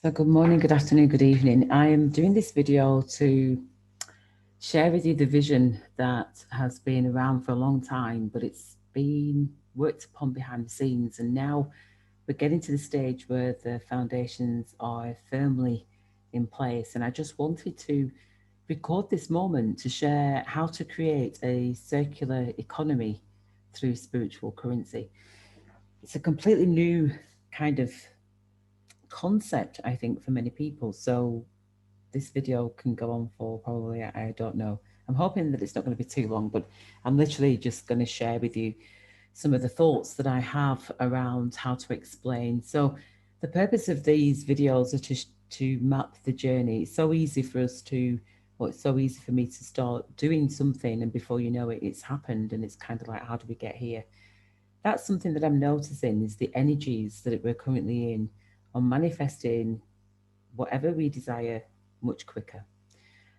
So good morning, good afternoon, good evening. I am doing this video to share with you the vision that has been around for a long time, but it's been worked upon behind the scenes. And now we're getting to the stage where the foundations are firmly in place. And I just wanted to record this moment to share how to create a circular economy through spiritual currency. It's a completely new kind of concept, I think, for many people. So this video can go on for probably, I don't know. I'm hoping that it's not going to be too long, but I'm literally just going to share with you some of the thoughts that I have around how to explain. So the purpose of these videos are to map the journey. It's so easy for us to, well, it's so easy for me to start doing something, and before you know it, it's happened, and it's kind of like, how do we get here? That's something that I'm noticing, is the energies that we're currently in are manifesting whatever we desire much quicker.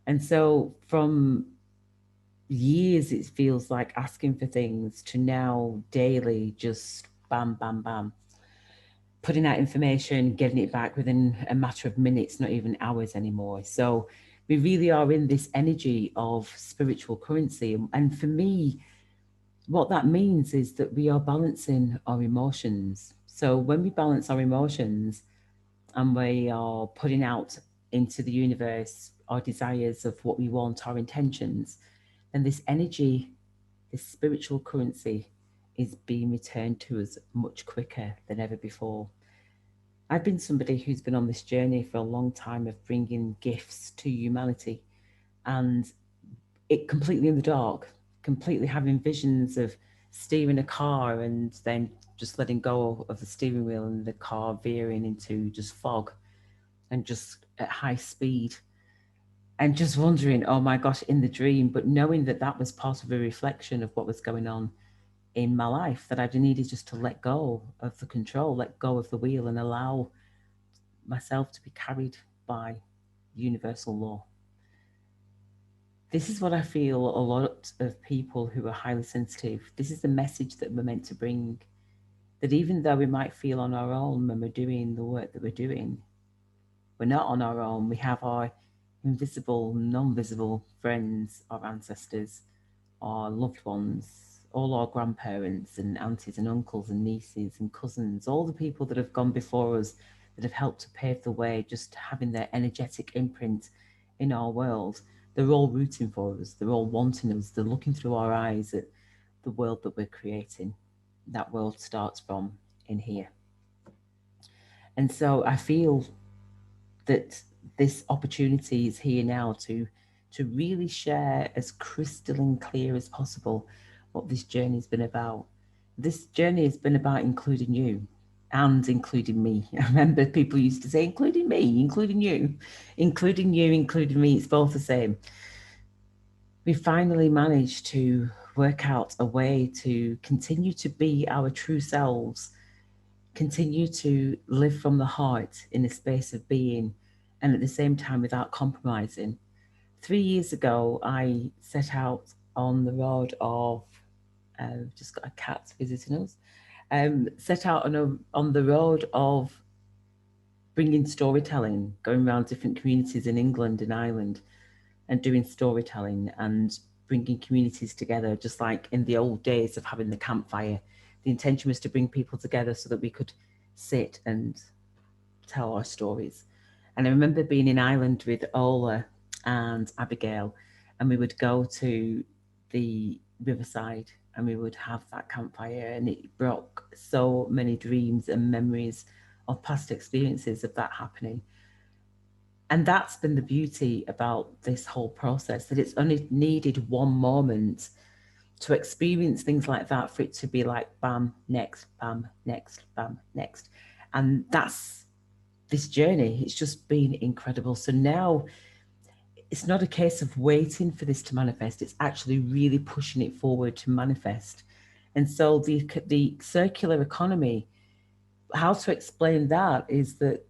And so from years, it feels like asking for things to now daily just bam, bam, bam, putting out information, getting it back within a matter of minutes, not even hours anymore. So we really are in this energy of spiritual currency. And for me, what that means is that we are balancing our emotions. So when we balance our emotions and we are putting out into the universe our desires of what we want, our intentions, then this energy, this spiritual currency is being returned to us much quicker than ever before. I've been somebody who's been on this journey for a long time of bringing gifts to humanity, and it completely in the dark, completely having visions of steering a car and then just letting go of the steering wheel and the car veering into just fog and just at high speed, and just wondering, oh my gosh, in the dream, but knowing that that was part of a reflection of what was going on in my life, that I needed just to let go of the control, let go of the wheel, and allow myself to be carried by universal law. This is what I feel a lot of people who are highly sensitive, this is the message that we're meant to bring, that even though we might feel on our own when we're doing the work that we're doing, we're not on our own. We have our invisible, non-visible friends, our ancestors, our loved ones, all our grandparents and aunties and uncles and nieces and cousins, all the people that have gone before us, that have helped to pave the way, just having their energetic imprint in our world. They're all rooting for us. They're all wanting us. They're looking through our eyes at the world that we're creating. That world starts from in here. And so I feel that this opportunity is here now to really share as crystalline clear as possible what this journey has been about. This journey has been about including you and including me. I remember people used to say, including me, including you, including you, including me. It's both the same. We finally managed to work out a way to continue to be our true selves, continue to live from the heart in a space of being, and at the same time without compromising. 3 years ago, I set out on the road of, just got a cat visiting us, set out on the road of bringing storytelling, going around different communities in England and Ireland and doing storytelling and bringing communities together, just like in the old days of having the campfire. The intention was to bring people together so that we could sit and tell our stories. And I remember being in Ireland with Ola and Abigail, and we would go to the riverside and we would have that campfire, and it brought so many dreams and memories of past experiences of that happening. And that's been the beauty about this whole process, that it's only needed one moment to experience things like that for it to be like bam, next, bam, next, bam, next. And that's this journey. It's just been incredible. So now it's not a case of waiting for this to manifest, it's actually really pushing it forward to manifest. And so the circular economy, how to explain that is that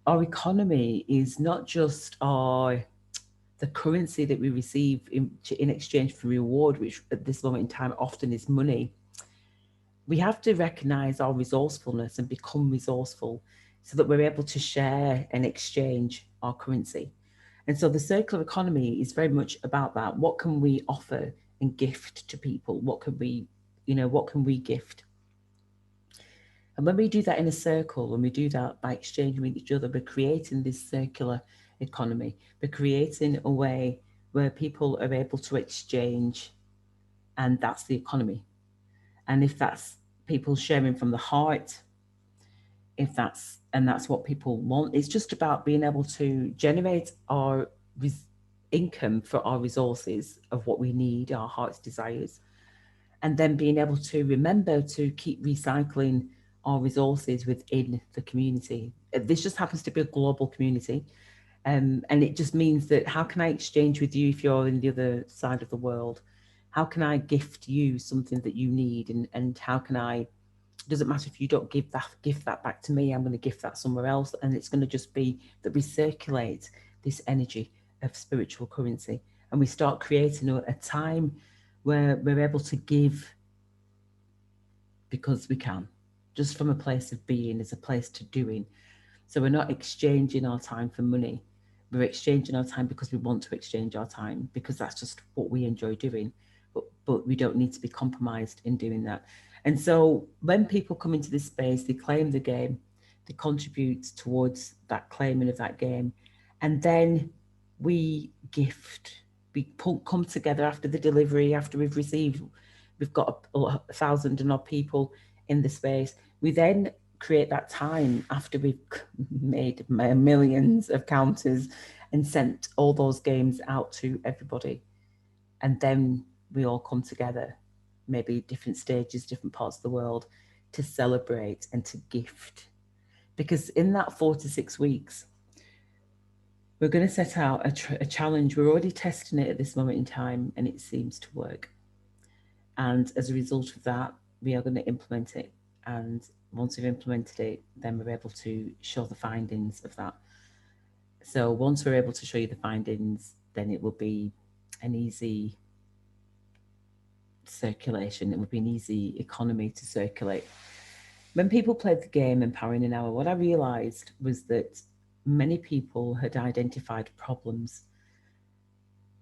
our economy is not just our the currency that we receive in exchange for reward, which at this moment in time often is money. We have to recognize our resourcefulness and become resourceful so that we're able to share and exchange our currency. And so the circular economy is very much about that. What can we offer and gift to people? What can we, what can we gift? And when we do that in a circle, when we do that by exchanging with each other, we're creating this circular economy. We're creating a way where people are able to exchange, and that's the economy. And if that's people sharing from the heart, if that's what people want, it's just about being able to generate our income for our resources of what we need, our heart's desires, and then being able to remember to keep recycling our resources within the community. This just happens to be a global community. And it just means that how can I exchange with you if you're in the other side of the world? How can I gift you something that you need? And how can I, doesn't matter if you don't gift that back to me, I'm going to gift that somewhere else. And it's going to just be that we circulate this energy of spiritual currency. And we start creating a time where we're able to give because we can, just from a place of being, as a place to doing. So we're not exchanging our time for money. We're exchanging our time because we want to exchange our time, because that's just what we enjoy doing. But we don't need to be compromised in doing that. And so when people come into this space, they claim the game, they contribute towards that claiming of that game. And then we gift, we come together after the delivery, after we've got a thousand and odd people in the space. We then create that time after we've made millions of counters and sent all those games out to everybody. And then we all come together, maybe different stages, different parts of the world, to celebrate and to gift. Because in that 4 to 6 weeks, we're going to set out a challenge. We're already testing it at this moment in time, and it seems to work. And as a result of that, we are going to implement it. And once we've implemented it, then we're able to show the findings of that. So once we're able to show you the findings, then it will be an easy circulation. It would be an easy economy to circulate. When people played the game Empowering an Hour, what I realized was that many people had identified problems.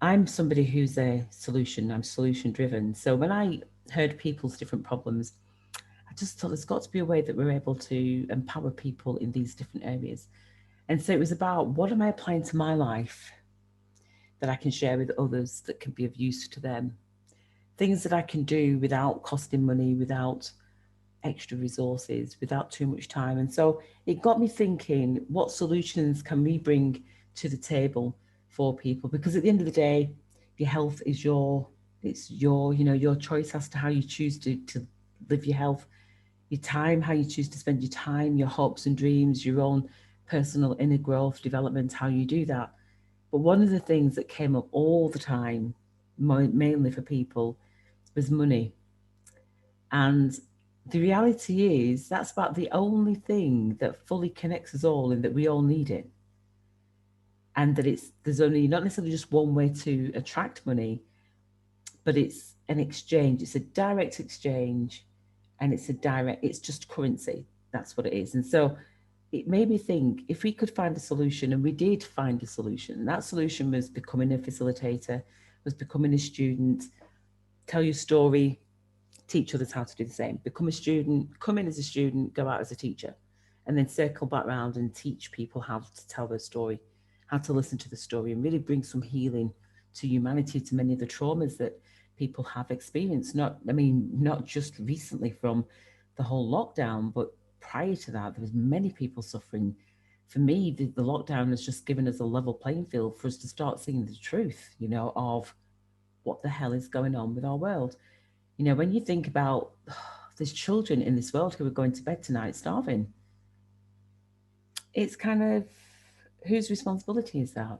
I'm somebody who's I'm solution driven. So when I heard people's different problems, I just thought there's got to be a way that we're able to empower people in these different areas. And so it was about, what am I applying to my life that I can share with others that can be of use to them? Things that I can do without costing money, without extra resources, without too much time. And so it got me thinking, what solutions can we bring to the table for people? Because at the end of the day, your health is your choice as to how you choose to live your health, your time, how you choose to spend your time, your hopes and dreams, your own personal inner growth, development, how you do that. But one of the things that came up all the time, mainly for people, was money. And the reality is that's about the only thing that fully connects us all, and that we all need it. And that there's only not necessarily just one way to attract money, but it's an exchange. It's a direct exchange, and it's just currency. That's what it is. And so it made me think, if we could find a solution, and we did find a solution. That solution was becoming a facilitator, was becoming a student, tell your story, teach others how to do the same. Become a student, come in as a student, go out as a teacher, and then circle back around and teach people how to tell their story, how to listen to the story, and really bring some healing to humanity, to many of the traumas that people have experienced. Not just recently from the whole lockdown, but prior to that, there was many people suffering. For me, the lockdown has just given us a level playing field for us to start seeing the truth, of what the hell is going on with our world. When you think about there's children in this world who are going to bed tonight starving, it's kind of, whose responsibility is that?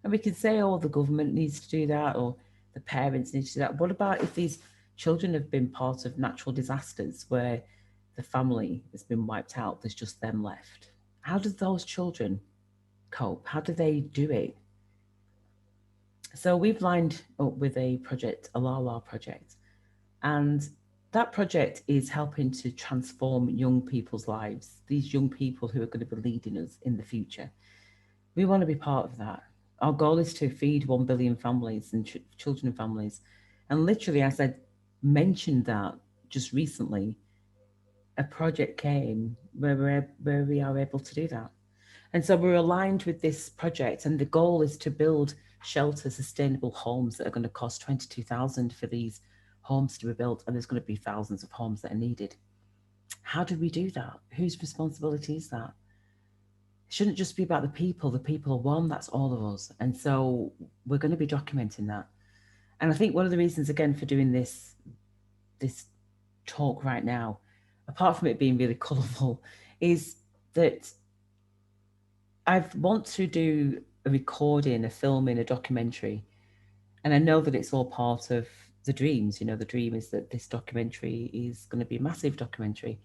And we can say, oh, the government needs to do that, or the parents need to do that. What about if these children have been part of natural disasters where the family has been wiped out, there's just them left? How do those children cope? How do they do it? So we've lined up with a project, a La La project, and that project is helping to transform young people's lives, these young people who are going to be leading us in the future. We want to be part of that. Our goal is to feed 1 billion families and children and families. And literally, as I mentioned that just recently, a project came where we are able to do that. And so we're aligned with this project, and the goal is to build shelter sustainable homes that are going to cost 22,000 for these homes to be built, and there's going to be thousands of homes that are needed. How do we do that? Whose responsibility is that? It shouldn't just be about the people. The people are one, that's all of us. And so we're going to be documenting that. And I think one of the reasons, again, for doing this talk right now, apart from it being really colourful, is that I want to do a recording, a filming, a documentary. And I know that it's all part of the dreams. You know, the dream is that this documentary is going to be a massive documentary.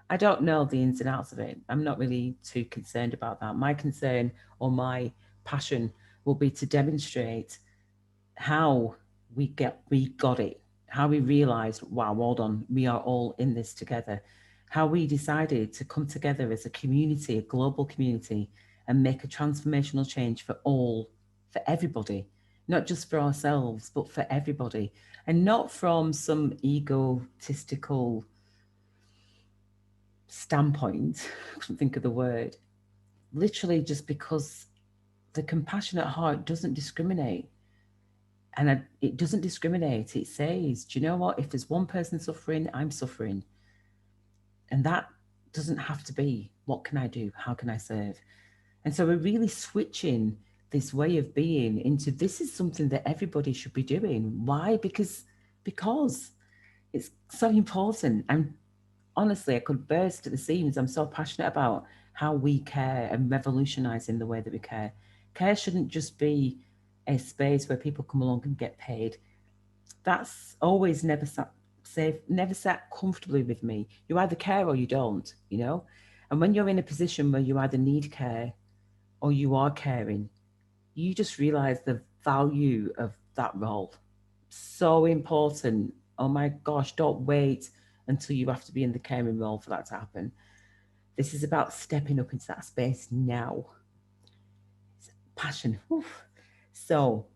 I don't know the ins and outs of it. I'm not really too concerned about that. My concern or my passion will be to demonstrate how we got it, how we realized, wow, hold on, we are all in this together. How we decided to come together as a community, a global community, and make a transformational change for everybody, not just for ourselves, but for everybody. And not from some egotistical standpoint, I couldn't think of the word, literally just because the compassionate heart doesn't discriminate. And it doesn't discriminate. It says, do you know what? If there's one person suffering, I'm suffering. And that doesn't have to be, what can I do? How can I serve? And so we're really switching this way of being into this is something that everybody should be doing. Why? Because it's so important. And honestly, I could burst at the seams. I'm so passionate about how we care and revolutionizing the way that we care. Care shouldn't just be a space where people come along and get paid. That's always never sat safe, never sat comfortably with me. You either care or you don't, you know? And when you're in a position where you either need care or you are caring, you just realize the value of that role. So important. Oh my gosh, don't wait until you have to be in the caring role for that to happen. This is about stepping up into that space now. It's passion. Oof. So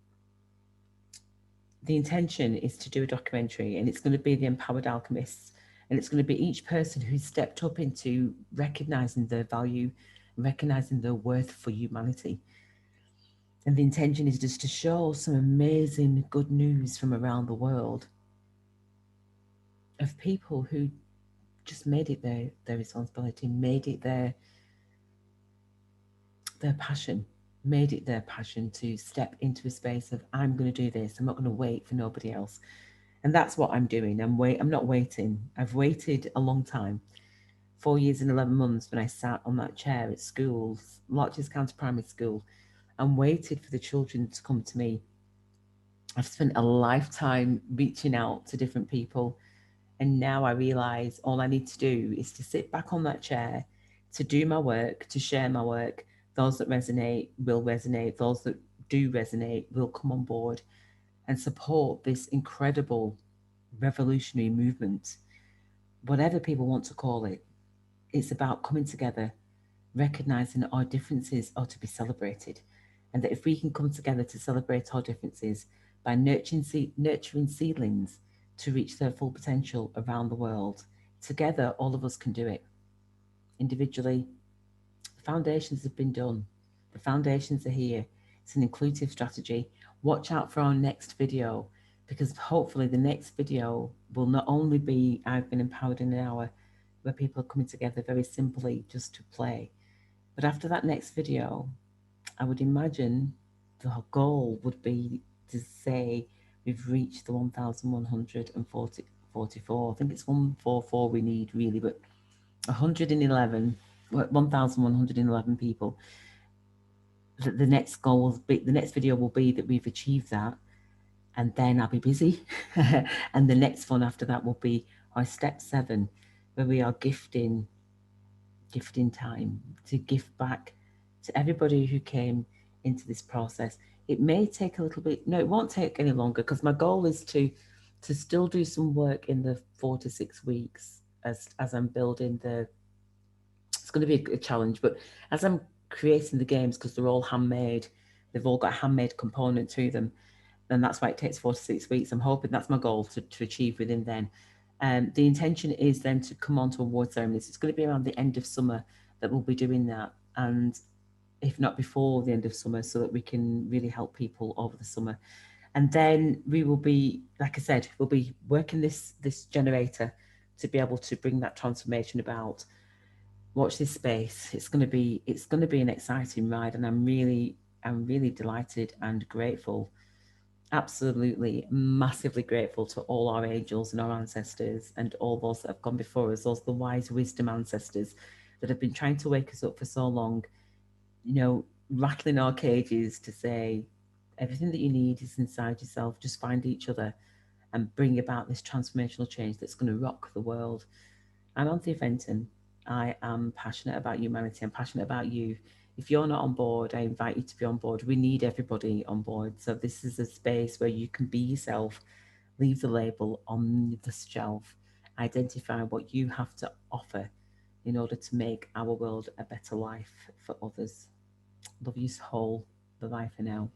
the intention is to do a documentary, and it's going to be the Empowered Alchemists, and it's going to be each person who's stepped up into recognizing their value, recognizing their worth for humanity. And the intention is just to show some amazing good news from around the world of people who just made it their responsibility, made it their passion, made it their passion to step into a space of I'm going to do this. I'm not going to wait for nobody else. And that's what I'm doing. I'm not waiting. I've waited a long time. 4 years and 11 months when I sat on that chair at school, Larches County Primary School, and waited for the children to come to me. I've spent a lifetime reaching out to different people. And now I realize all I need to do is to sit back on that chair, to do my work, to share my work. Those that resonate will resonate. Those that do resonate will come on board and support this incredible revolutionary movement, whatever people want to call it. It's about coming together, recognizing that our differences are to be celebrated. And that if we can come together to celebrate our differences by nurturing seedlings to reach their full potential around the world, together, all of us can do it. Individually, the foundations have been done. The foundations are here. It's an inclusive strategy. Watch out for our next video, because hopefully the next video will not only be I've been empowered in an hour, where people are coming together very simply just to play. But after that next video, I would imagine the goal would be to say we've reached the 1,144. I think it's 144 we need really, but 1,111 people. The next goal will be, the next video will be that we've achieved that, and then I'll be busy. And the next one after that will be our step 7, where we are gifting time to give back to everybody who came into this process. It may take a little bit, no, it won't take any longer, because my goal is to to still do some work in the 4 to 6 weeks as I'm building the. It's going to be a challenge, but as I'm creating the games, because they're all handmade, they've all got a handmade component to them, and that's why it takes 4 to 6 weeks. I'm hoping that's my goal to achieve within then. The intention is then to come on to award ceremonies. It's going to be around the end of summer that we'll be doing that, and if not before the end of summer, so that we can really help people over the summer. And then we will be, like I said, we'll be working this generator to be able to bring that transformation about. Watch this space. It's going to be an exciting ride, and I'm really delighted and grateful, absolutely massively grateful to all our angels and our ancestors and all those that have gone before us, those the wise wisdom ancestors that have been trying to wake us up for so long, rattling our cages to say everything that you need is inside yourself. Just find each other and bring about this transformational change that's going to rock the world. I'm Anthea Fenton. I am passionate about humanity. I'm passionate about you. If you're not on board, I invite you to be on board. We need everybody on board. So this is a space where you can be yourself, leave the label on the shelf, identify what you have to offer in order to make our world a better life for others. Love you whole. Bye bye for now.